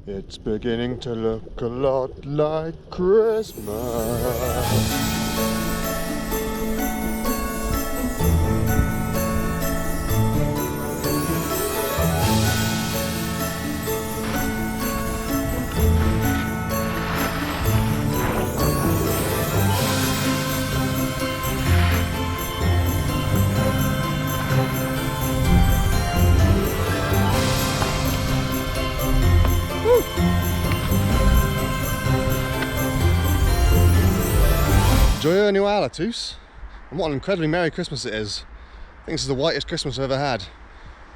It's beginning to look a lot like Christmas. Joyeux Noël à tous, and what an incredibly Merry Christmas it is. I think this is the whitest Christmas I've ever had.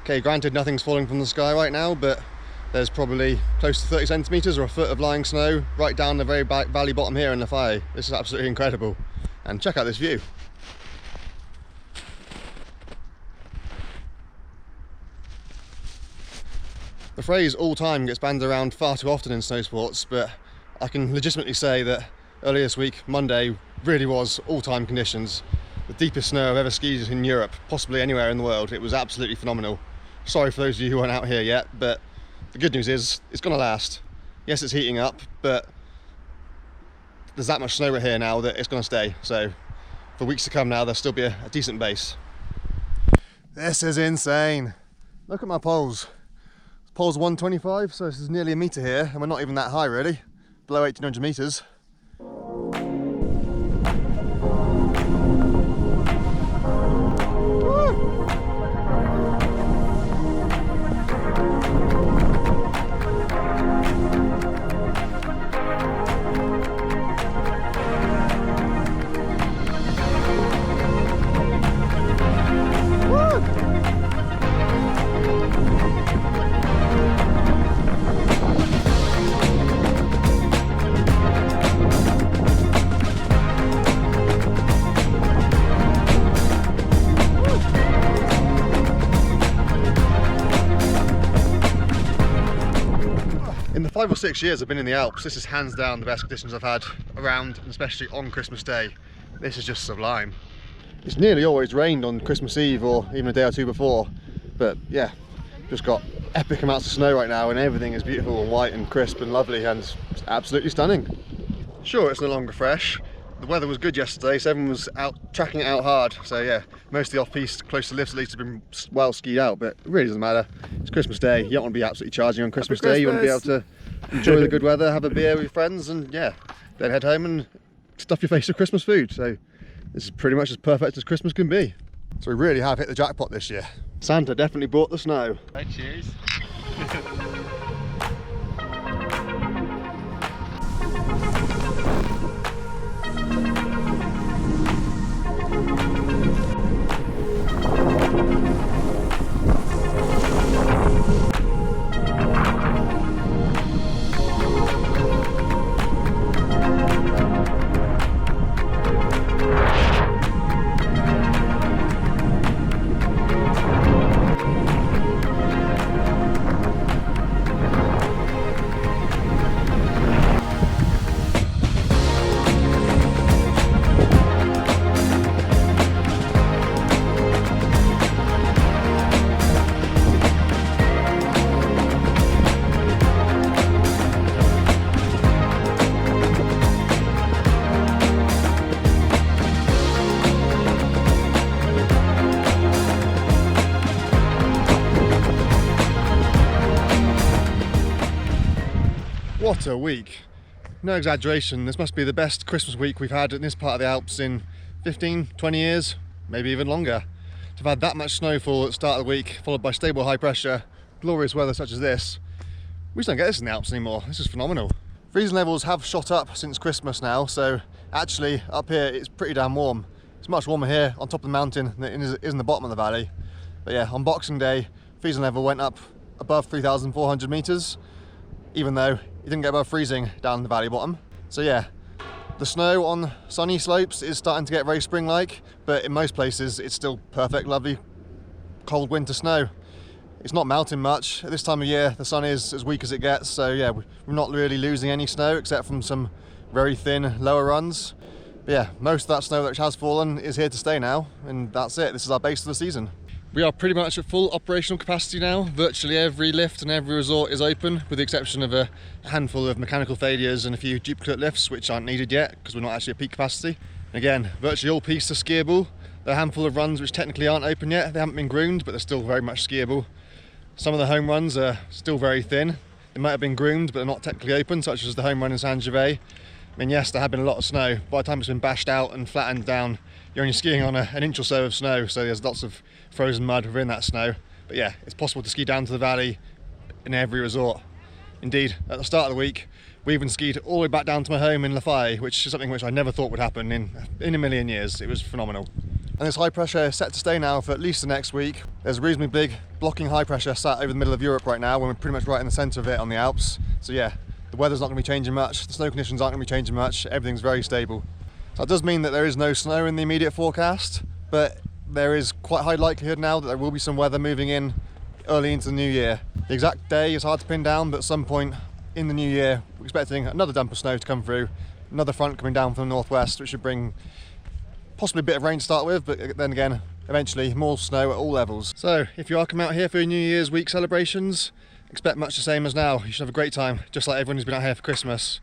Okay, granted nothing's falling from the sky right now, but there's probably close to 30 centimetres or a foot of lying snow right down the very back valley bottom here in the Fly. This is absolutely incredible. And check out this view. The phrase all time gets bandied around far too often in snow sports, but I can legitimately say that earlier this week, Monday, really was all-time conditions. The deepest snow I've ever skied in Europe, possibly anywhere in the world. It was absolutely phenomenal. Sorry for those of you who aren't out here yet, but the good news is it's going to last. Yes, it's heating up, but there's that much snow right here now that it's going to stay. So for weeks to come now, there'll still be a decent base. This is insane. Look at my poles. Pole's 125, so this is nearly a metre here, and we're not even that high really, below 1800 metres. In the 5 or 6 years I've been in the Alps, this is hands down the best conditions I've had around, and especially on Christmas Day. This is just sublime. It's nearly always rained on Christmas Eve or even a day or two before, but yeah, just got epic amounts of snow right now and everything is beautiful and white and crisp and lovely and it's absolutely stunning. Sure, it's no longer fresh. The weather was good yesterday, so everyone was out tracking it out hard. So yeah, most of the off-piste close to lifts at least have been well skied out, but it really doesn't matter. It's Christmas Day. You don't want to be absolutely charging on Christmas Day. You want to be able to enjoy the good weather, have a beer with your friends, and yeah, then head home and stuff your face with Christmas food. So this is pretty much as perfect as Christmas can be. So we really have hit the jackpot this year. Santa definitely brought the snow. Right, cheers. What a week. No exaggeration, this must be the best Christmas week we've had in this part of the Alps in 15, 20 years, maybe even longer. To have had that much snowfall at the start of the week, followed by stable high pressure, glorious weather such as this. We just don't get this in the Alps anymore. This is phenomenal. Freezing levels have shot up since Christmas now, so actually up here it's pretty damn warm. It's much warmer here on top of the mountain than it is in the bottom of the valley. But yeah, on Boxing Day, freezing level went up above 3,400 metres, even though it didn't get above freezing down the valley bottom. So yeah, the snow on sunny slopes is starting to get very spring-like, but in most places it's still perfect, lovely, cold winter snow. It's not melting much. At this time of year, the sun is as weak as it gets, so yeah, we're not really losing any snow except from some very thin lower runs. But yeah, most of that snow that has fallen is here to stay now, and that's it. This is our base for the season. We are pretty much at full operational capacity now. Virtually every lift and every resort is open, with the exception of a handful of mechanical failures and a few duplicate lifts which aren't needed yet because we're not actually at peak capacity. And again, virtually all pistes are skiable. There are a handful of runs which technically aren't open yet. They haven't been groomed, but they're still very much skiable. Some of the home runs are still very thin. They might have been groomed, but they're not technically open, such as the home run in San Gervais. I mean, yes, there have been a lot of snow. By the time it's been bashed out and flattened down, you're only skiing on an inch or so of snow, so there's lots of frozen mud within that snow. But yeah, it's possible to ski down to the valley in every resort. Indeed, at the start of the week, we even skied all the way back down to my home in Fly-Chamonix, which is something which I never thought would happen in a million years. It was phenomenal. And this high pressure is set to stay now for at least the next week. There's a reasonably big blocking high pressure sat over the middle of Europe right now, when we're pretty much right in the centre of it on the Alps. So yeah, the weather's not going to be changing much, the snow conditions aren't going to be changing much, everything's very stable. So that does mean that there is no snow in the immediate forecast, but there is quite high likelihood now that there will be some weather moving in early into the new year. The exact day is hard to pin down, but at some point in the new year, we're expecting another dump of snow to come through, another front coming down from the northwest, which should bring possibly a bit of rain to start with, but then again, eventually more snow at all levels. So if you are coming out here for your New Year's week celebrations, expect much the same as now. You should have a great time, just like everyone who's been out here for Christmas.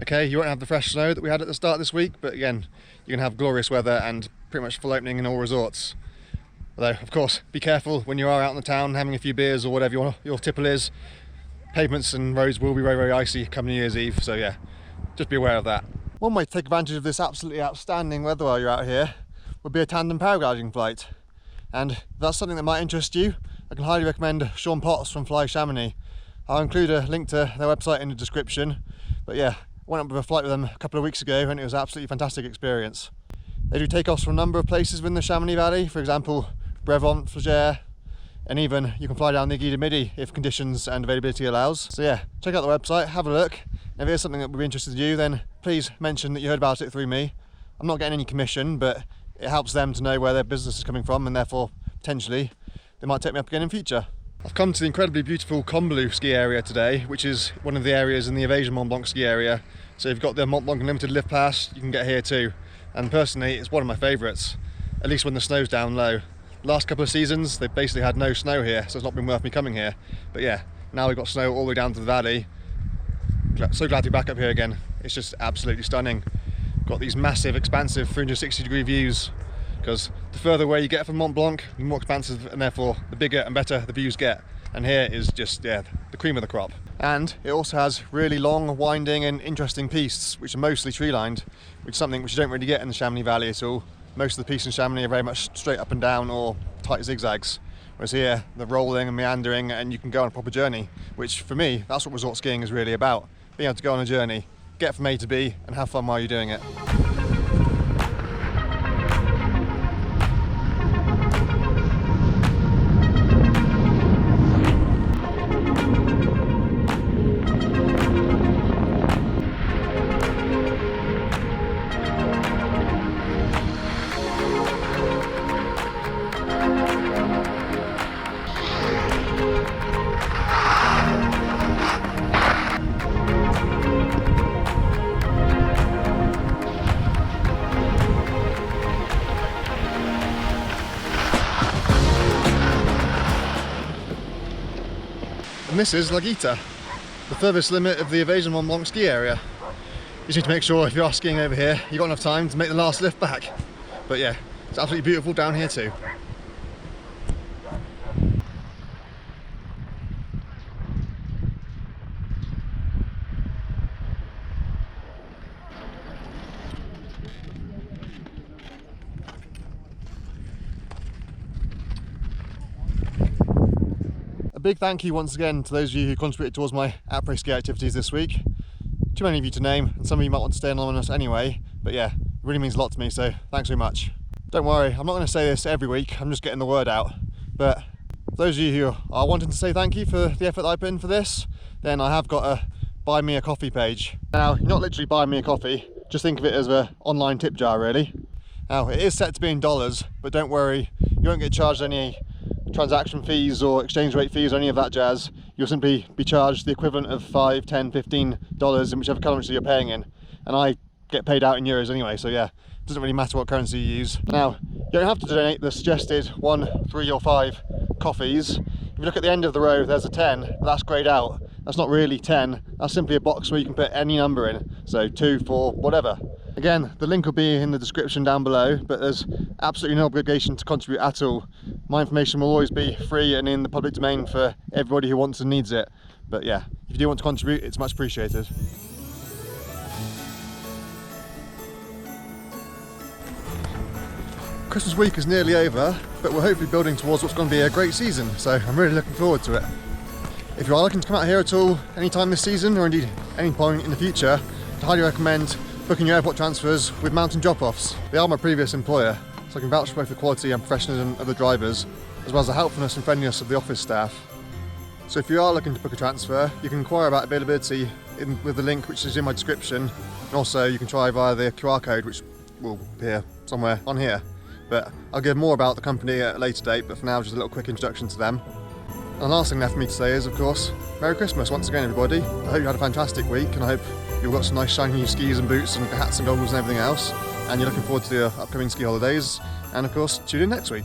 Okay, you won't have the fresh snow that we had at the start of this week, but again, you're going to have glorious weather and pretty much full opening in all resorts. Although, of course, be careful when you are out in the town having a few beers or whatever your tipple is. Pavements and roads will be very, very icy come New Year's Eve, so yeah, just be aware of that. One way to take advantage of this absolutely outstanding weather while you're out here would be a tandem paragliding flight. And if that's something that might interest you, I can highly recommend Sean Potts from Fly-Chamonix. I'll include a link to their website in the description. But yeah, I went up with a flight with them a couple of weeks ago and it was an absolutely fantastic experience. They do takeoffs from a number of places within the Chamonix Valley, for example, Brevant, Flagere, and even you can fly down the Aiguille de Midi if conditions and availability allows. So yeah, check out the website, have a look. And if it's something that would be interested to you, then please mention that you heard about it through me. I'm not getting any commission, but it helps them to know where their business is coming from, and therefore potentially they might take me up again in future. I've come to the incredibly beautiful Combloux ski area today, which is one of the areas in the Evasion Mont Blanc ski area. So you've got the Mont Blanc Unlimited lift pass, you can get here too. And personally, it's one of my favourites, at least when the snow's down low. Last couple of seasons, they've basically had no snow here, so it's not been worth me coming here. But yeah, now we've got snow all the way down to the valley. So glad to be back up here again. It's just absolutely stunning. Got these massive, expansive 360-degree views, because the further away you get from Mont Blanc, the more expansive and therefore the bigger and better the views get. And here is just, yeah, the cream of the crop. And it also has really long, winding and interesting pistes, which are mostly tree-lined, which is something which you don't really get in the Chamonix Valley at all. Most of the pistes in Chamonix are very much straight up and down or tight zigzags. Whereas here, they're rolling and meandering and you can go on a proper journey, which for me, that's what resort skiing is really about. Being able to go on a journey, get from A to B and have fun while you're doing it. And this is La Guita, the furthest limit of the Evasion Mont Blanc ski area. You just need to make sure if you are skiing over here, you've got enough time to make the last lift back. But yeah, it's absolutely beautiful down here too. A big thank you once again to those of you who contributed towards my apre-ski activities this week. Too many of you to name, and some of you might want to stay anonymous anyway, but yeah, it really means a lot to me, so thanks very much. Don't worry, I'm not going to say this every week, I'm just getting the word out, but for those of you who are wanting to say thank you for the effort that I put in for this, then I have got a buy me a coffee page. Now, you're not literally buying me a coffee, just think of it as an online tip jar really. Now, it is set to be in dollars, but don't worry, you won't get charged any transaction fees or exchange rate fees or any of that jazz. You'll simply be charged the equivalent of $5, $10, $15 in whichever currency you're paying in, and I get paid out in euros anyway, so yeah, doesn't really matter what currency you use. Now, you don't have to donate the suggested 1, 3 or 5 coffees. If you look at the end of the row, there's a 10, but that's greyed out. That's not really 10, that's simply a box where you can put any number in. So 2, 4, whatever. Again, the link will be in the description down below, but there's absolutely no obligation to contribute at all. My information will always be free and in the public domain for everybody who wants and needs it. But yeah, if you do want to contribute, it's much appreciated. Christmas week is nearly over, but we're hopefully building towards what's going to be a great season, so I'm really looking forward to it. If you are looking to come out here at all anytime this season, or indeed any point in the future, I'd highly recommend booking your airport transfers with mountain drop-offs. They are my previous employer, so I can vouch for both the quality and professionalism of the drivers, as well as the helpfulness and friendliness of the office staff. So if you are looking to book a transfer, you can inquire about availability with the link which is in my description, and also you can try via the QR code which will appear somewhere on here. But I'll give more about the company at a later date, but for now just a little quick introduction to them. And the last thing left for me to say is, of course, Merry Christmas once again everybody. I hope you had a fantastic week, and I hope you've got some nice shiny new skis and boots and hats and goggles and everything else, and you're looking forward to the upcoming ski holidays, and of course tune in next week.